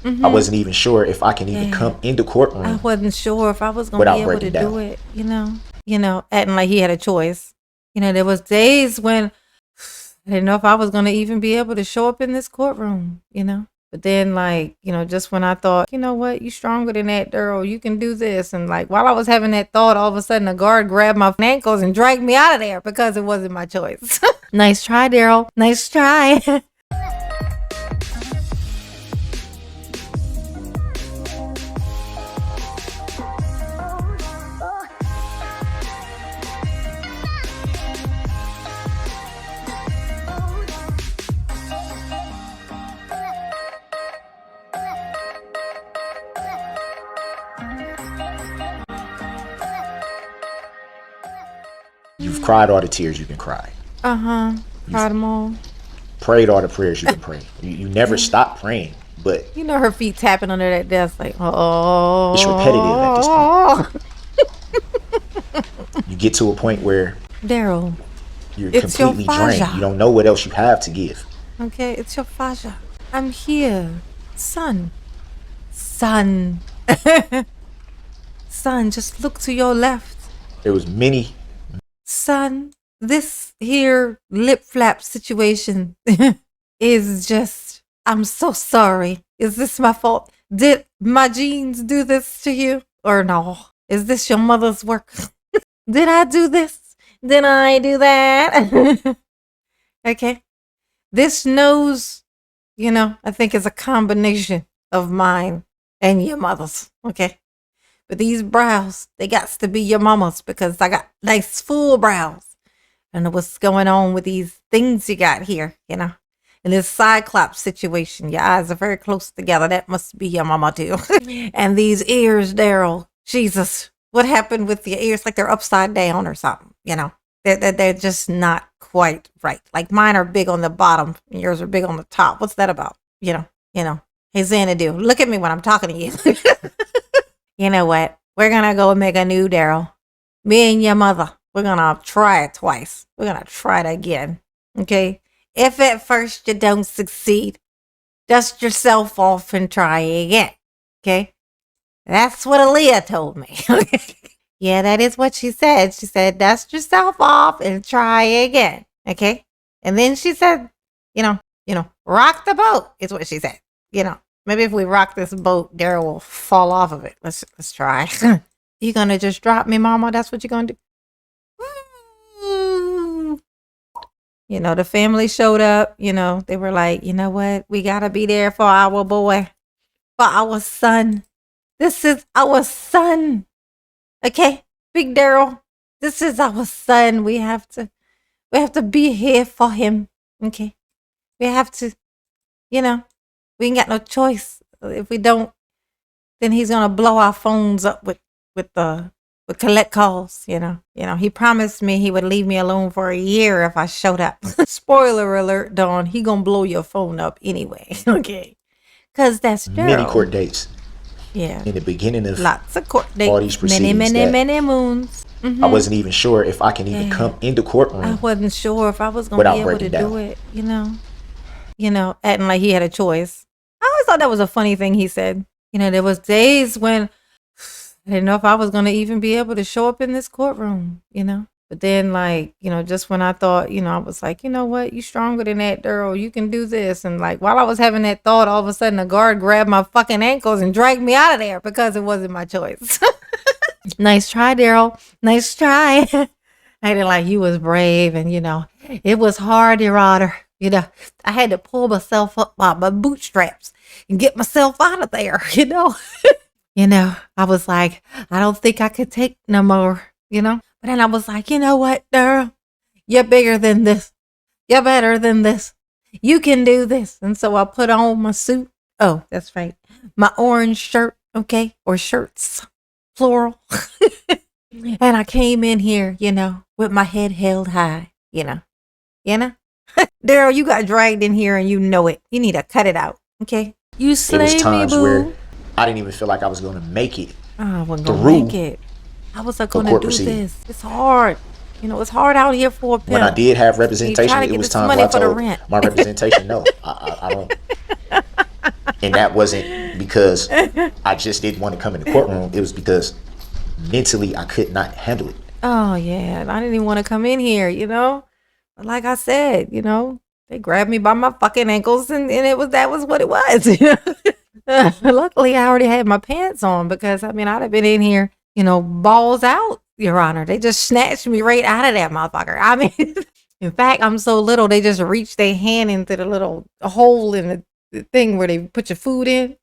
I wasn't even sure if I can even Yeah. come in the I courtrroom wasn't sure if I was gonna without be able to breaking down. do it, acting like he had a choice. There was days when I didn't know if I was gonna even be able to show up in this courtroom. But then, like, just when I thought, you know what, you stronger than that, Daryl, you can do this. And like, while I was having that thought, all of a sudden a guard grabbed my ankles and dragged me out of there because it wasn't my choice. Nice try, Daryl. Nice try. You've cried all the tears you can cry. Cried You've them all. prayed all the prayers you can pray. You never Yeah. stop praying, but Her feet tapping under that desk, like, it's repetitive at this point. oh. You get to a point where Daryl, you're it's your completely drained. faja. You don't know what else you have to give. Okay, it's your faja. I'm here. Son. Son. Son, just look to your left. There was many. Son, this here lip flap situation is just, I'm so sorry. Is this my fault? Did my genes do this to you? Or no? Is this your mother's work? Did I do this? Did I do that? Okay. This nose, I think is a combination of mine and your mother's. Okay. But these brows, they got to be your mama's because I got nice full brows. I don't know what's going on with these things you got here, In this cyclops situation, your eyes are very close together. That must be your mama too. And these ears, Daryl, Jesus, what happened with your ears? Like they're upside down or something, They're just not quite right. Like mine are big on the bottom, and yours are big on the top. What's that about? Hey Xanadu, look at me when I'm talking to you. You know what? We're gonna go make a new Daryl. Me and your mother. We're gonna try it twice. We're gonna try it again. Okay? If at first you don't succeed, dust yourself off and try again. Okay? That's what Aaliyah told me. Yeah, that is what she said. She said, dust yourself off and try again. Okay? And then she said, rock the boat, is what she said. Maybe if we rock this boat, Daryl will fall off of it. Let's try. You gonna just drop me, mama? That's what you're gonna do? The family showed up. They were like, you know what? We gotta be there for our boy, for our son. This is our son. Okay, Big Daryl. This is our son. We have to be here for him. Okay, we have to. We ain't got no choice. If we don't, then he's gonna blow our phones up with collect calls. He promised me he would leave me alone for a year if I showed up. Spoiler alert, Dawn. He gonna blow your phone up anyway. Okay, cause that's Daryl. Many court dates. Yeah. In the beginning of lots of court dates. all these proceedings, many moons. I wasn't even sure if I can even come in the courtroom. I wasn't sure if I was gonna be able to do it. Acting like he had a choice. I always thought that was a funny thing he said. There was days when I didn't know if I was going to even be able to show up in this courtroom, But then, like, just when I thought, I was like, you know what, you stronger than that, Daryl, you can do this. And like, while I was having that thought, all of a sudden a guard grabbed my fucking ankles and dragged me out of there because it wasn't my choice. Nice try, Daryl. Nice try. I didn't like you was brave and, it was hard, Your Honor. I had to pull myself up by my bootstraps and get myself out of there, I was like, I don't think I could take no more, But then I was like, you know what, Daryl? You're bigger than this. You're better than this. You can do this. And so I put on my suit. Oh, that's right. My orange shirt, okay? Or shirts, plural. And I came in here, with my head held high, Daryl, you got dragged in here and you know it. You need to cut it out, okay? You slayed me, boo. There was times where I didn't even feel like I was going to make it. I wasn't going to make it. I was not going to do this. It's hard. It's hard out here for a pimp. When I did have representation, it was time where I told my representation, no, I don't. And that wasn't because I just didn't want to come in the courtroom. It was because mentally I could not handle it. Oh yeah, I didn't even want to come in here, But like I said, they grabbed me by my fucking ankles, and that was what it was. Luckily, I already had my pants on because I'd have been in here, balls out, Your Honor. They just snatched me right out of that motherfucker. In fact, I'm so little, they just reached their hand into the little hole in the thing where they put your food in.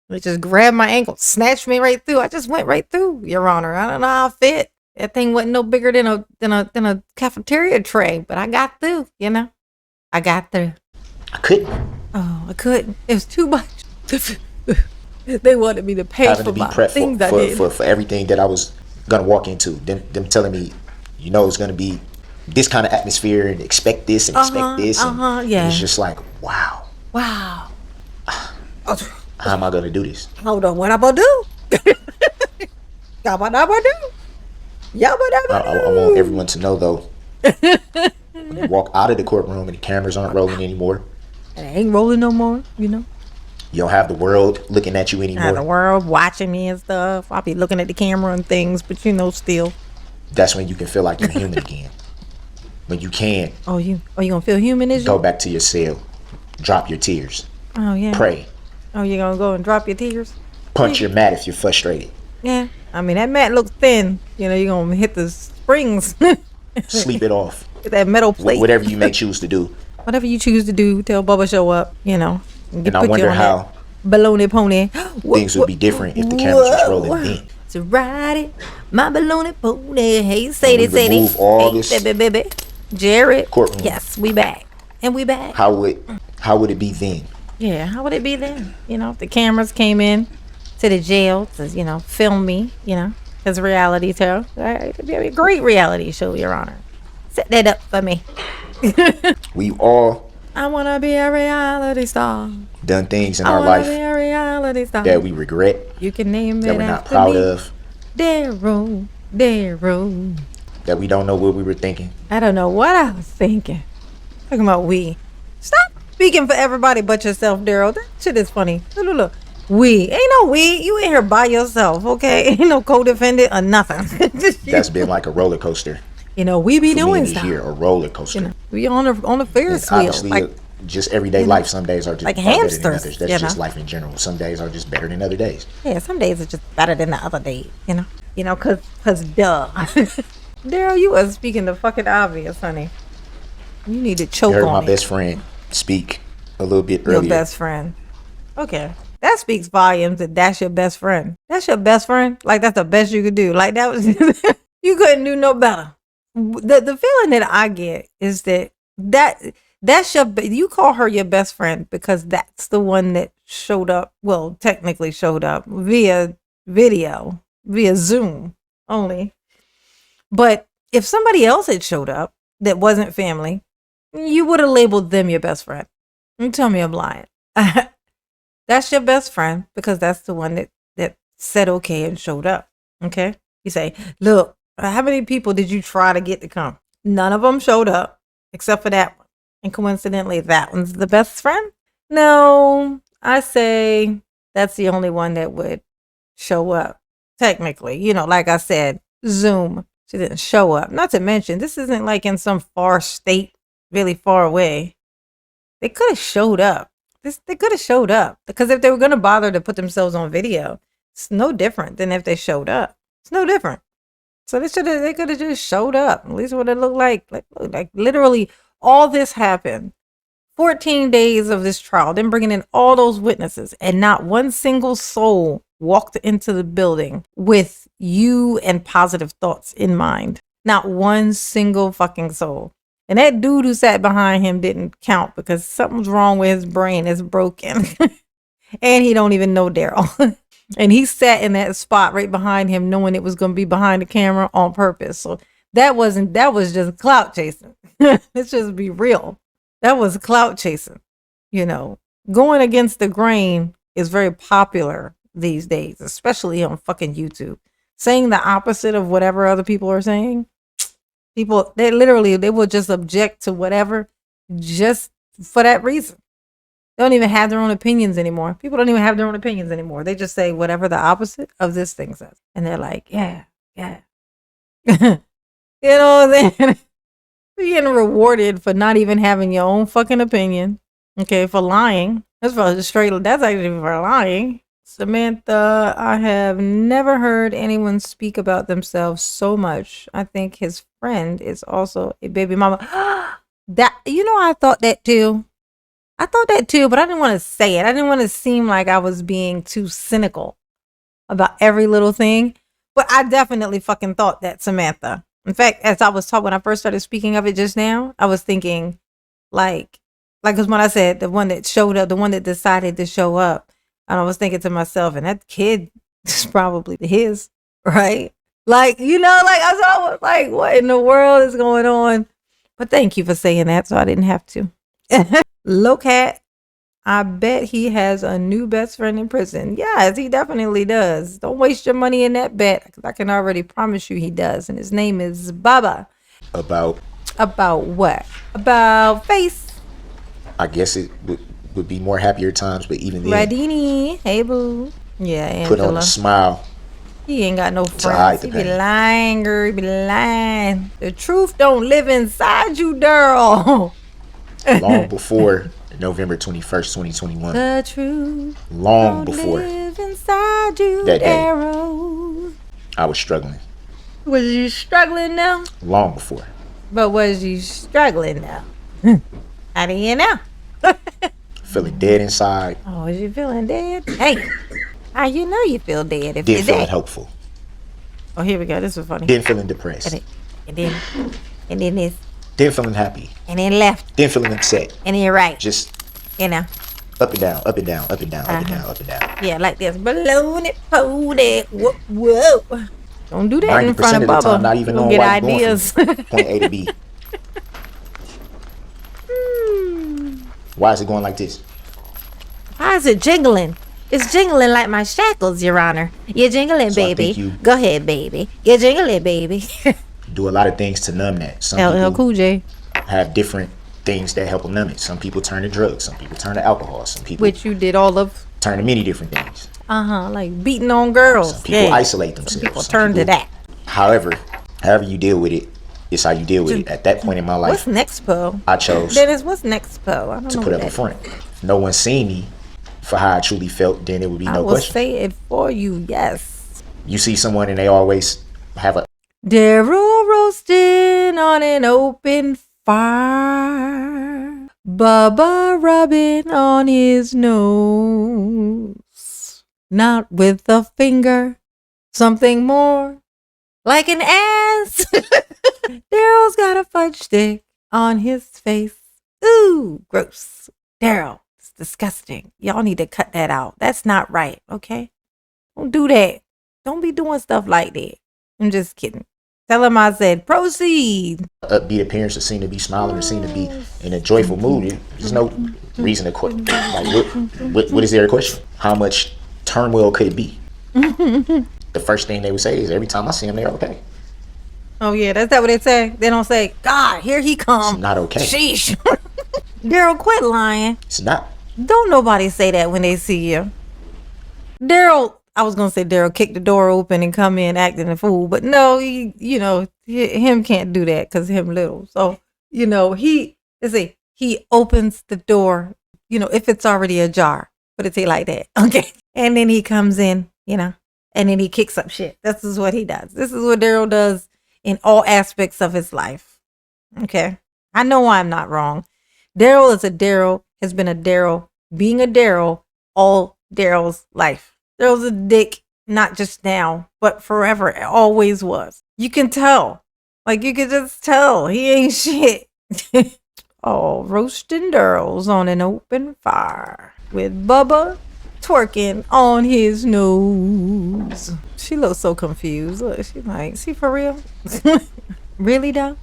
They just grabbed my ankle, snatched me right through. I just went right through, Your Honor. I don't know how I fit. That thing wasn't no bigger than a cafeteria tray, but I got through, I got through. I couldn't. Oh, I couldn't. It was too much. They wanted me to pay Having for to be my prepped things I did. for everything that I was gonna walk into. Them telling me, it's gonna be this kind of atmosphere and expect this and expect this. And Yeah. it's just like, wow. Wow. How am I gonna do this? Hold on, what I'm gonna do? I want everyone to know though, when you walk out of the courtroom and the cameras aren't rolling anymore, It ain't rolling no more, you don't have the world looking at you anymore. The world watching me and stuff. I'll be looking at the camera and things, but still. That's when you can feel like you're human again. When you can. Oh, you gonna feel human, is you? Go back to your cell. Drop your tears. Oh, yeah. Pray. Oh, you gonna go and drop your tears? Punch your mat if you're frustrated. Yeah. That mat looks thin. You're gonna hit the springs. Sleep it off. Get that metal plate. Whatever you may choose to do. Whatever you choose to do, tell Bubba show up, And I wonder how baloney pony. Things would be different if the cameras was rolling then. To ride it, my baloney pony. Hey, Sadie. Remove all this baby. Jared. courtroom. Yes, we back. And we back. How would it be then? Yeah, how would it be then? If the cameras came in to the jail to, film me, as a reality show. It'd be a great reality show, Your Honor. Set that up for me. We all I want to be a reality star. done things in our life Be a reality star. that we regret, You can name that it we're not after proud me. of, Darrell. that we don't know what we were thinking. I don't know what I was thinking. Talking about we. Stop speaking for everybody but yourself, Darrell. That shit is funny. Look. We. Ain't no we. You in here by yourself, okay? Ain't no co-defendant or nothing. That's been like a roller coaster. We be For doing me to stuff. hear a roller coaster. We on the Ferris wheel. Obviously, just everyday life. Some days are just like better than hamsters, others. That's just life in general. Some days are just better than other days. Yeah, some days are just better than the other day, cause duh. Darrell, you are speaking the fucking obvious, honey. You need to choke I heard on my it. best friend speak a little bit Your earlier. best friend. Okay. That speaks volumes that that's your best friend. That's your best friend? Like, that's the best you could do. Like, that was, you couldn't do no better. The feeling that I get is that's you call her your best friend because that's the one that showed up, well, technically showed up via video, via Zoom only. But if somebody else had showed up that wasn't family, you would have labeled them your best friend. You tell me I'm lying. That's your best friend because that's the one that said okay and showed up. Okay? You say, look, how many people did you try to get to come? None of them showed up except for that one. And coincidentally, that one's the best friend? No, I say that's the only one that would show up. Technically, like I said, Zoom. She didn't show up. Not to mention, this isn't like in some far state, really far away. They could have showed up. They could have showed up because if they were going to bother to put themselves on video, it's no different than if they showed up. It's no different. So they could have just showed up. At least what it looked like literally all this happened. 14 days of this trial, then bringing in all those witnesses, and not one single soul walked into the building with you and positive thoughts in mind. Not one single fucking soul. And that dude who sat behind him didn't count because something's wrong with his brain. It's broken. And he don't even know Darrell. And he sat in that spot right behind him knowing it was going to be behind the camera on purpose. So that was just clout chasing. Let's just be real. That was clout chasing. Going against the grain is very popular these days, especially on fucking YouTube. Saying the opposite of whatever other people are saying. People, they will just object to whatever just for that reason. They don't even have their own opinions anymore. People don't even have their own opinions anymore. They just say whatever the opposite of this thing says. And they're like, yeah. You know what I'm saying? You're getting rewarded for not even having your own fucking opinion. Okay, for lying. That's actually for lying. Samantha, I have never heard anyone speak about themselves so much. I think his friend is also a baby mama. I thought that too. But I didn't want to say it. I didn't want to seem like I was being too cynical about every little thing. But I definitely fucking thought that, Samantha. In fact, as I was talking, when I first started speaking of it just now, I was thinking because when I said the one that showed up, the one that decided to show up, and I was thinking to myself, and that kid is probably his, right? I was like, what in the world is going on? But thank you for saying that, so I didn't have to. Locat, I bet he has a new best friend in prison. Yes, he definitely does. Don't waste your money in that bet, because I can already promise you he does. And his name is Baba. About what? About face. I guess it would be more happier times, but even then, Radini, hey boo. Yeah, Angela. Put on a smile. He ain't got no friends. He be lying, girl. He be lying. The truth don't live inside you, Darrell. Long before November 21st, 2021. The truth long before live inside you, that Darrell. day, I was struggling. Was you struggling now? Long before. But was you struggling now? How do you know? Feeling dead inside. Oh, was you feeling dead? Hey, how you know you feel dead if Didn't you're feeling dead? hopeful. Oh, here we go. This was funny. Didn't feeling depressed. And then this. Didn't feeling happy. And then left. Didn't feeling upset. And then right. Just, up and down, up and down, up and down, up and down, up and down. Yeah, like this. Balloon it, hold it. Whoa. Don't do that in front of the Bubba. time, not even don't on get why ideas. Going from point A to B. Why is it going like this? Why is it jingling? It's jingling like my shackles, Your Honor. You're jingling, So baby. Go ahead, baby. You're jingling, baby. Do a lot of things to numb that. Some LL Cool J. have different things that help them numb it. Some people turn to drugs. Some people turn to alcohol. Some people, which you did all of, turn to many different things. Like beating on girls. Some people isolate themselves. Some people turn to that. However you deal with it, it's how you deal with it. At that point in my life, what's next, Poe? I chose Dennis, what's next, Poe? I don't know to put up in front. If no one seen me for how I truly felt, then it would be no question. I will say it for you, yes. You see someone and they always have a Darrell roasting on an open fire, Bubba rubbing on his nose, not with a finger, something more like an ass. Darrell's got a fudge stick on his face. Ooh, gross. Darrell, it's disgusting. Y'all need to cut that out. That's not right, okay? Don't do that. Don't be doing stuff like that. I'm just kidding. Tell him I said proceed. Upbeat appearance or seem to be smiling or seem to be in a joyful mood. There's no reason to question. Like, what is there a question? How much turmoil could it be? The first thing they would say is every time I see them, they're okay. Oh yeah, that's not what they say. They don't say, God, here he comes. It's not okay. Sheesh. Darrell, quit lying. It's not. Don't nobody say that when they see you. Darrell, I was gonna say Darrell kicked the door open and come in acting a fool, but no, him can't do that because him little. So he opens the door. If it's already ajar, put it like that, okay. And then he comes in, and then he kicks up shit. This is what he does. This is what Darrell does in all aspects of his life. Okay, I know I'm not wrong. Darrell is a Darrell, has been a Darrell, being a Darrell all Darrell's life. Darrell's a dick, not just now, but forever. It always was. You can tell. Like, you can just tell. He ain't shit. Oh, roasting Darrell's on an open fire with Bubba twerking on his nose. She looks so confused. Look, she's like, is he for real? Really, though?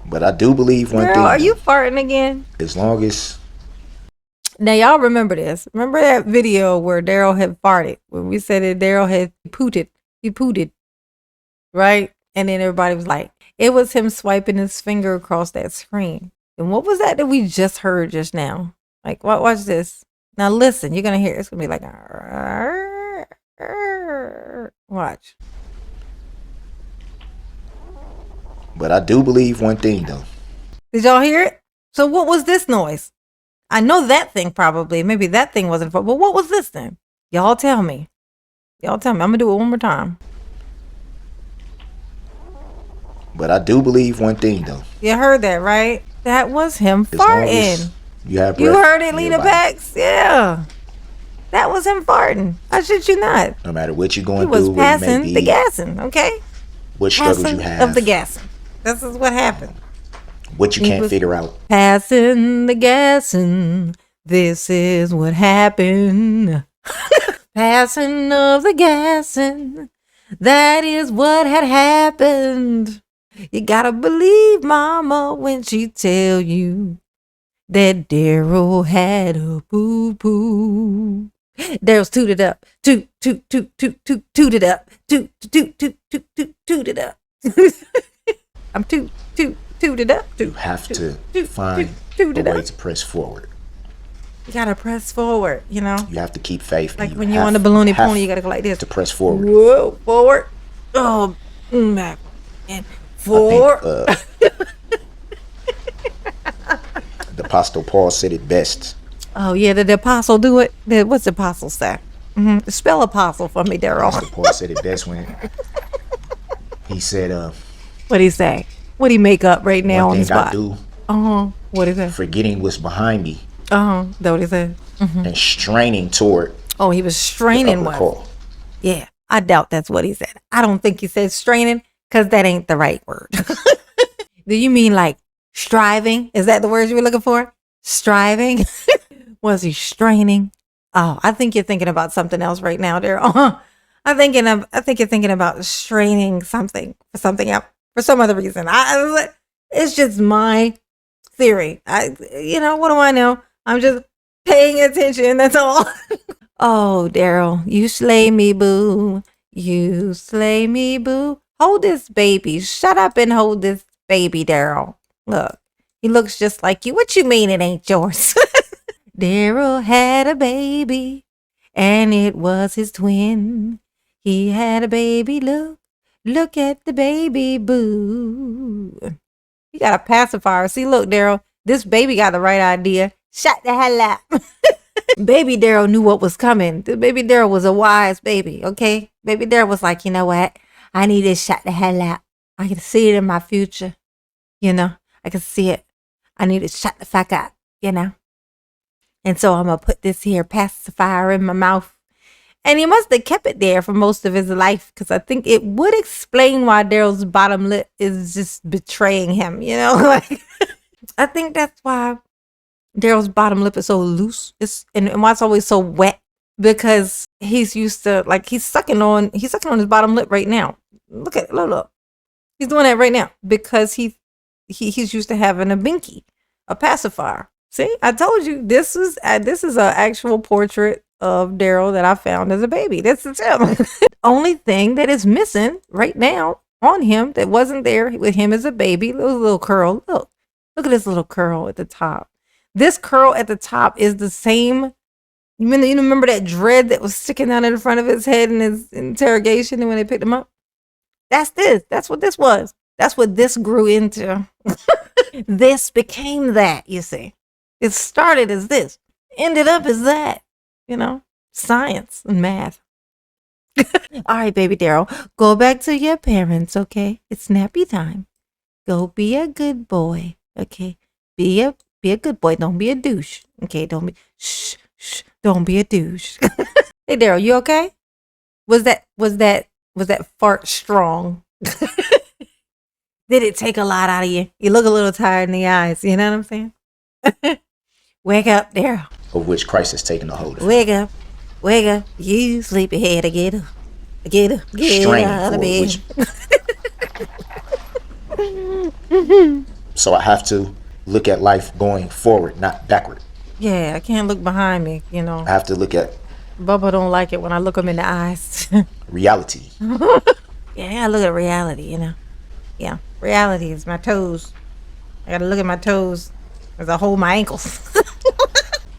But I do believe one Girl, thing. Are you farting again? As long as... Now, y'all remember this. Remember that video where Darrell had farted? When we said that Darrell had pooted. He pooted. Right? And then everybody was like, it was him swiping his finger across that screen. And what was that we just heard just now? Like, watch this. Now listen, you're gonna hear it's gonna be like watch. But I do believe one thing though. Did y'all hear it? So what was this noise? I know that thing probably. Maybe that thing wasn't but what was this then? Y'all tell me. Y'all tell me. I'm gonna do it one more time. But I do believe one thing though. You heard that, right? That was him As long farting. as you have You breath heard it, in Lena your body, Pax? Yeah. That was him farting. I shit you not. no matter what you're going He was through, where you may passing be, the gassing, okay? what struggles you Passing have, of the gassing. This is what happened. what you He can't was figure out. Passing the gassing. This is what happened. Passing of the gassing. That is what had happened. You gotta believe mama when she tell you that Daryl had a poo-poo. Daryl's tooted up. Toot, toot, toot, toot, toot, tooted up. Toot, toot, toot, toot, toot, tooted up. I'm tooted up. You have to find a tooted way up. to press forward. You gotta press forward, you know? You have to keep faith. Like and when you're on the balloony pony, you gotta go like this. to press forward. Whoa, forward. Oh, back. And forward. I think, the Apostle Paul said it best. Oh, yeah, did the apostle do it? What's the apostle say? Spell apostle for me, Daryl. Apostle Paul said it best when he said, What'd he say? What'd he make up right now on one the thing I spot? do, What is that? forgetting what's behind me That what he said? and straining toward Oh, he was the straining upper one. call. Yeah, I doubt that's what he said. I don't think he said straining because that ain't the right word. Do you mean like striving? Is that the word you were looking for? Striving? Was he straining? Oh, I think you're thinking about something else right now, Daryl. I think you're thinking about straining something for something else for some other reason. It's just my theory. What do I know? I'm just paying attention. That's all. Oh, Daryl, you slay me, boo. You slay me, boo. Hold this baby. Shut up and hold this baby, Daryl. Look, he looks just like you. What you mean it ain't yours? Daryl had a baby, and it was his twin. He had a baby. Look at the baby, boo. You got a pacifier. See, look, Daryl, this baby got the right idea. Shut the hell up. Baby Daryl knew what was coming. The baby Daryl was a wise baby, okay? Baby Daryl was like, you know what? I need to shut the hell up. I can see it in my future. I can see it. I need to shut the fuck up, And so I'm going to put this here pacifier in my mouth. And he must have kept it there for most of his life because I think it would explain why Daryl's bottom lip is just betraying him, Like, I think that's why Daryl's bottom lip is so loose. And why it's always so wet because he's used to, like, he's sucking on his bottom lip right now. Look. He's doing that right now because he's used to having a binky, a pacifier. See, I told you this is an actual portrait of Daryl that I found as a baby. This is him. The only thing that is missing right now on him that wasn't there with him as a baby, little curl. Look at this little curl at the top. This curl at the top is the same. You remember that dread that was sticking out in the front of his head in his interrogation and when they picked him up? That's this. That's what this was. That's what this grew into. This became that, you see. It started as this, ended up as that, science and math. All right, baby Daryl, go back to your parents, okay? It's nappy time. Go be a good boy, okay? Be a good boy. Don't be a douche, okay? Don't be a douche. Hey, Daryl, you okay? Was that fart strong? Did it take a lot out of you? You look a little tired in the eyes. You know what I'm saying? Wake up, Daryl. Of which Christ has taken a hold of. Wake up. You sleepyhead. Get up. Straining Out of bed. So I have to look at life going forward, not backward. Yeah, I can't look behind me, I have to look at Bubba don't like it when I look him in the eyes. reality. Yeah, I look at reality, Yeah, reality is my toes. I gotta look at my toes as I hold my ankles.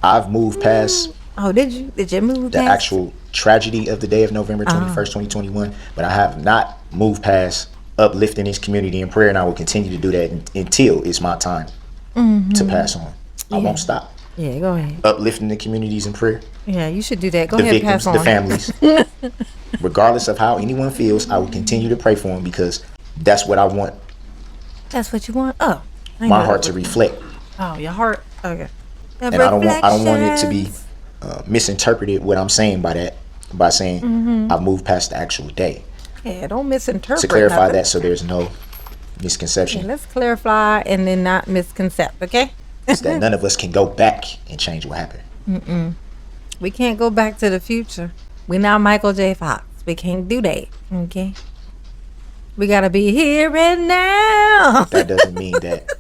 I've moved past Oh, did you? Did you move the past? actual tragedy of the day of November 21st, 2021, but I have not moved past uplifting this community in prayer, and I will continue to do that until it's my time to pass on. I won't stop. Yeah, go ahead. Uplifting the communities in prayer, Yeah, you should do that. Go the ahead, victims, pass on. the families. Regardless of how anyone feels, I will continue to pray for them because that's what I want That's what you want? Oh. I ain't my know heart that to was- reflect. Oh, your heart. Okay. And I don't want it to be misinterpreted what I'm saying by saying I moved past the actual day. Yeah, don't misinterpret. To clarify nothing. that so there's no Yeah, misconception. let's clarify and then not misconcept, okay? It's that none of us can go back and change what happened. We can't go back to the future. We're not Michael J. Fox. We can't do that, okay? We gotta be here and now. That doesn't mean that